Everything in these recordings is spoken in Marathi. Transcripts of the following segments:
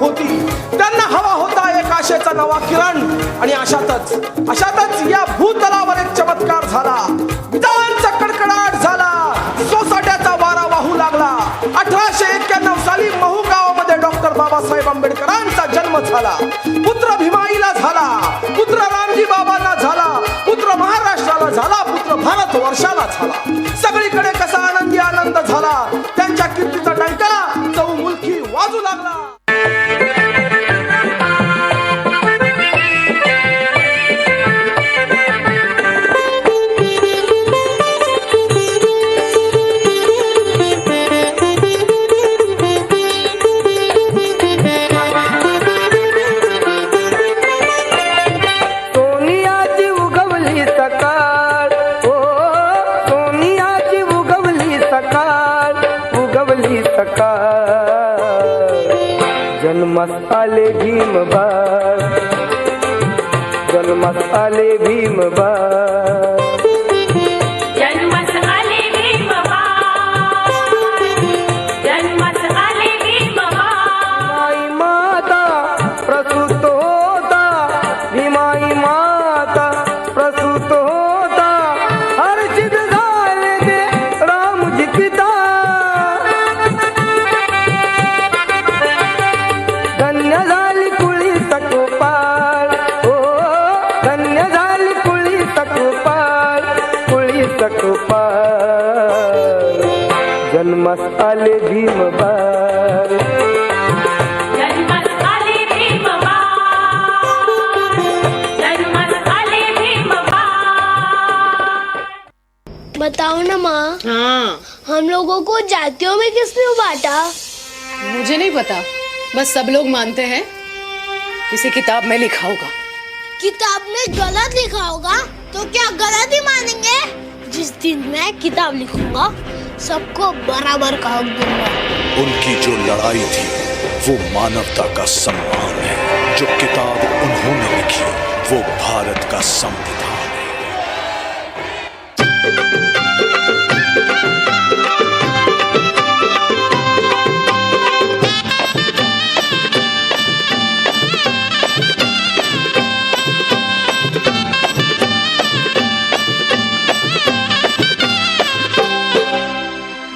होती, त्यांना हवा होता एक आशेचा नवा किरण. आणि अशातच या भूतलावर एक चमत्कार झाला. विजांचा कडकडाट झाला, सोसाट्याचा वारा वाहू लागला. 1891 साली महू गावामध्ये डॉक्टर बाबासाहेब आंबेडकरांचा जन्म झाला. पुत्र भीमाईला झाला, पुत्र रामजी बाबांना झाला, पुत्र महाराष्ट्राला झाला, पुत्र भारत वर्षाला झाला. सगळीकडे कसा आनंदी आनंद झाला. त्यांच्या कीर्तीचा डंका चौमुलकी वाजू लागला. जन्मास आले भीमबाळ, जन्मास आले भीमबाळ, जन्मास आले भीमबाळ, जन्मास आले भीमबाळ. आई माता प्रसूत होता, भीमाई माता प्रसूत होता. हर्षित झाले ते रामजी पिता. धन्य झाली कुळी सकोपाळ, हो धन्य झाली कुळी सकोपाळ, कुळी सकोपाळ. जन्मास आले भीमबाळ, जन्मास आले भीमबाळ, जन्मास आले भीमबाळ. बताओ ना माँ, हाँ, हम लोगों को जातियों में किसने बांटा? मुझे नहीं पता, बस सब लोग मानते हैं किसी किताब में लिखा होगा. किताब में गलत लिखा होगा तो क्या गलत ही मानेंगे? जिस दिन मैं किताब लिखूंगा सबको बराबर का हक दूंगा. उनकी जो लड़ाई थी वो मानवता का सम्मान है. जो किताब उन्होंने लिखी वो भारत का संविधान है.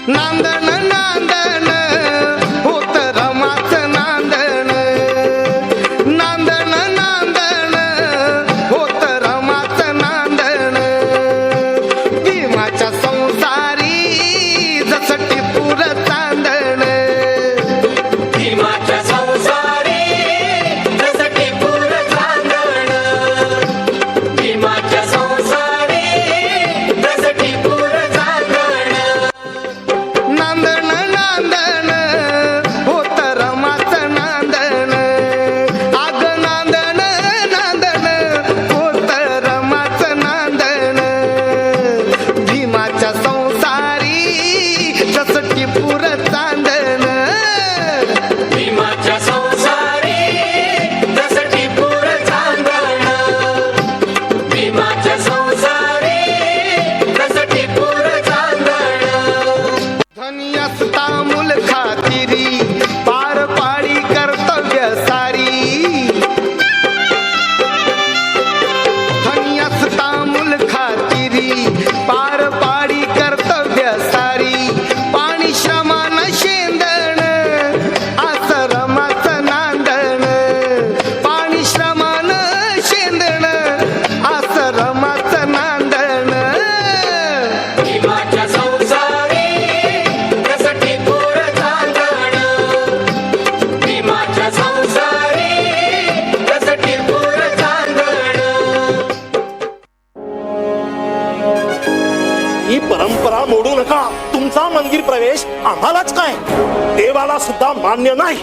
नांदण नांदण होत रमाच नांदण, नांदण नांदण होत रमाच नांदण. भीमाच्या संसारी जसं टिपूर चांदण, भीमाच्या संसारी जसं टिपूर चांदण, भीमाच्या संसारी जसं टिपूर चांदण. नांदण नांदण होत रमाच नांदण. आग नांदण नांदण होत रमाच नांदण. भीमाच्या संसारी जसं टिपूर चांदण, भीमाच्या संसारी जसं टिपूर चांदण, भीमाच्या संसारी जसं टिपूर चांदण. धनी असता मूल खातिरी पार पाडी कर्तव्य सारी. धनी असता मूल खातिरी पार पाडी कर्तव्य सारी. पाणी श्रमान शेंदण आसरमाच नांदण, पाणी श्रमान शेंदण आसरमाच नांदण. भीमाच्या संसारी जसं टिपूर चांदण, भीमाच्या संसारी जसं टिपूर चांदण. ही परंपरा मोडू नका. तुमचा मंदिर प्रवेश आम्हालाच काय, देवाला सुद्धा मान्य नाही.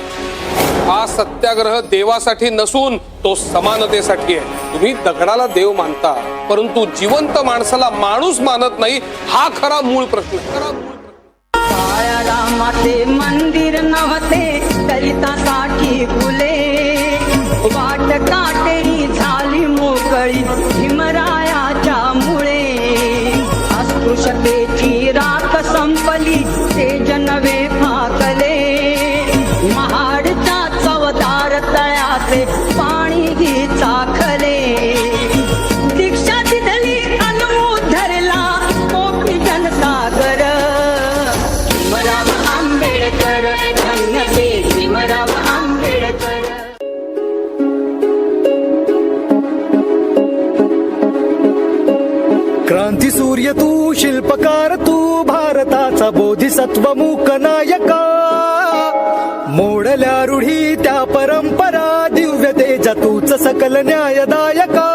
हा सत्याग्रह देवासाठी नसून तो समानतेसाठी आहे. तुम्ही दगडाला देव मानता परंतु जिवंत माणसाला माणूस मानत नाही. हा खरा मूळ प्रश्न. काळ्या रामाचे मंदिर नव्हते दलितासाठी फुले. वाट काटेरी झाली मोकळी भीमरायाच्या मुळे. अस्पृश्यतेची राख संपली ते जनवे फाकले. महाडच्या चवदा नेते भीमराव आंबेडकर. क्रांती सूर्य तू, शिल्पकार तू, भारताचा बोधिसत्व मूक नायका. मोडल्या रूढी त्या परंपरा, दिव्य तेजा तूच सकल न्यायदायका.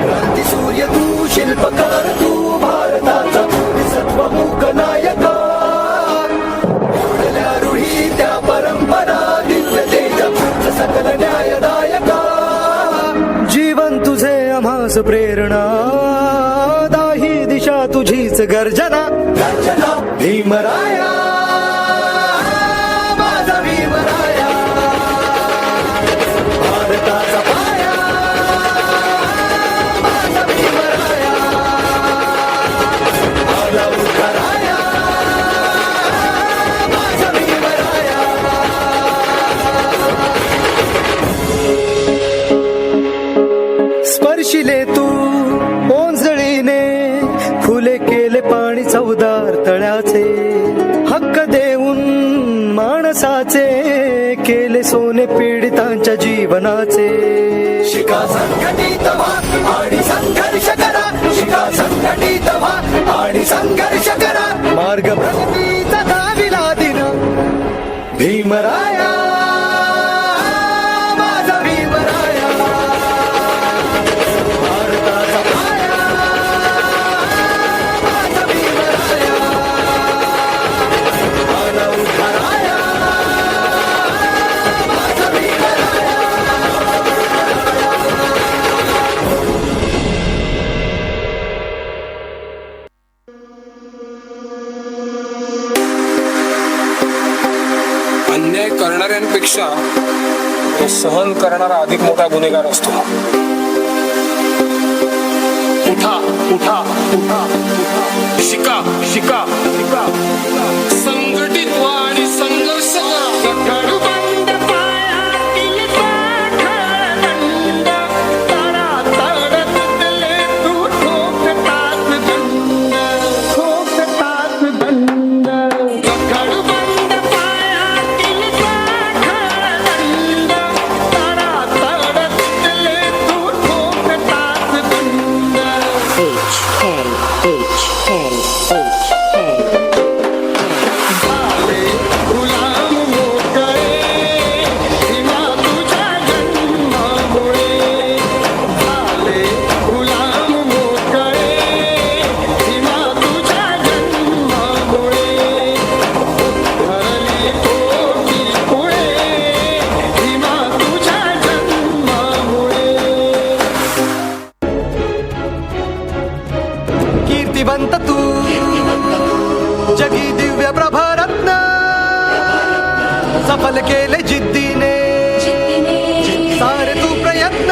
क्रांती सूर्य तू, शिल्पकार तू, भारताचा बोधिसत्व मूक नायका. मोडल्या रूढी त्या परंपरा, दिव्य तेजा तूच सकल न्यायदायका. जीवन तुझे आम्हास प्रेरणा, दाही दिशा तुझीच गर्जना. भीमराया माझा भीमराया, भारताचा पाया माझा भीमराया. आला उद्धाराया माझा भीमराया. स्पर्शिले तू ओंजळीने, फुले केले पाणी चवदार तळ्याचे. हक्क देऊन माणसाचे, केले सोने पीडितांच्या जीवनाचे. शिका संघटित व्हा आणि संघर्ष करा, शिका संघटित व्हा आणि संघर्ष करा. मार्ग प्रगतीचा दाविला दिन, भीमराया माझा भीमराया. भारताचा पाया माझा भीमराया. आला उद्धाराया माझा भीमराया. अन्याय करणाऱ्यांपेक्षा तो सहन करणारा अधिक मोठा गुन्हेगार असतो. उठा उठा उठा उठा, शिका शिका शिका, संघटित व्हा आणि संघर्ष करा. बंद पायातील पाखंड, तडातड तुटले तू ठोकतात दंड, ठोकतात दंड. बंद पायातील पाखंड, तडातड तुटले तू ठोकतात दंड. झाले गुलाम मोकळे, भीमा तुझ्या जन्मामुळे. झाले गुलाम मोकळे, भीमा तुझ्या जन्मामुळे. धरली पोटी पुळे, भीमा तुझ्या जन्मामुळे. कीर्तिवंत तू, जगी दिव्य प्रभरत्न, सफल केले जिद्दीने सारे तू प्रयत्न.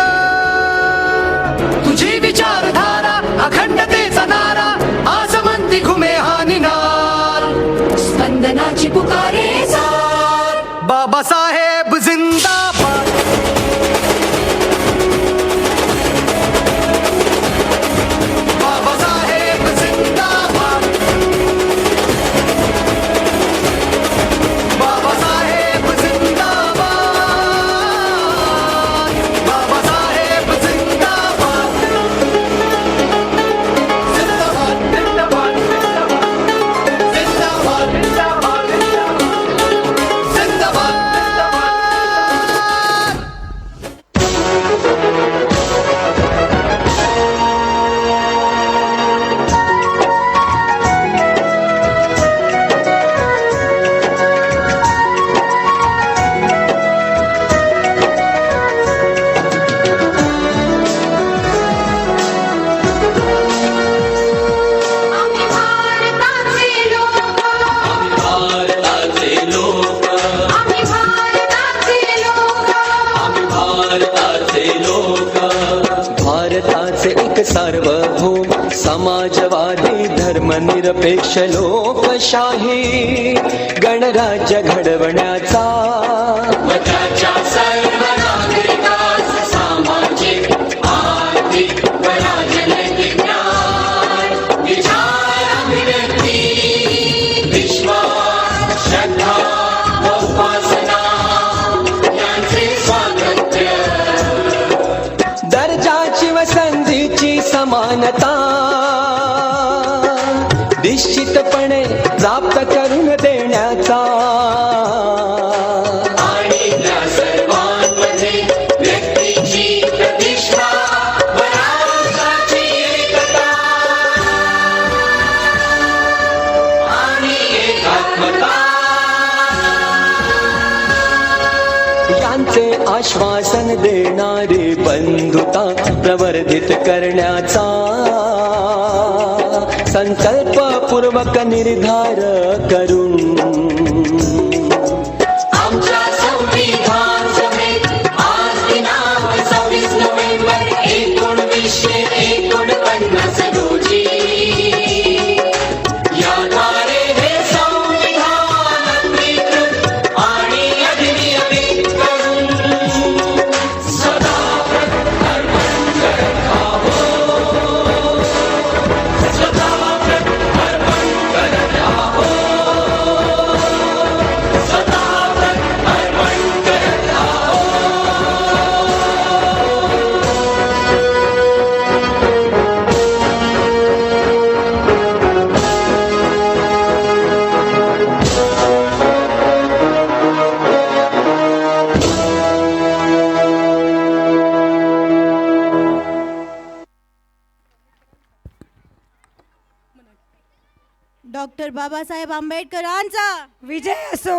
तुझी विचारधारा अखंडतेचा नारा, आसमंती घुमे हा निनाद. स्पंदनाची पुकारे साथ, बाबासाहेब जिंदाबाद. बाबासाहेब जिंदाबाद. बाबासाहेब जिंदाबाद. बाबासाहेब जिंदाबाद. जिंदाबाद जिंदाबाद जिंदाबाद जिंदाबाद जिंदाबाद जिंदाबाद जिंदाबाद. आम्ही भारताचे लोक, आम्ही भारताचे लोक. भारताचे एक सार्वभौम समाजवादी धर्मनिरपेक्ष लोकशाही गणराज्य घडवण्याचा व त्याच्या सर्व नागरिकास सामाजिक, आर्थिक व राजनैतिक भारता निश्चितपणे प्राप्त करून देण्याचा आणि त्या सर्वांमध्ये व्यक्तीची प्रतिष्ठा वराची एकता आणि एकात्मता यांचे आश्वासन देणारी बंधुता प्रवर्धित करण्याचा संकल्पपूर्वक निर्धार करून आमच्या संविधान सभेत आज दिनांक 26 नोव्हेंबर 1949 रोजी याद्वारे हे संविधान अंगीकृत आणि अधिनियमित करून सदा अर्पण करत आहोत. सदा अर्पण करत आहोत. सदा अर्पण करत डॉक्टर बाबासाहेब आंबेडकरांचा विजय असो.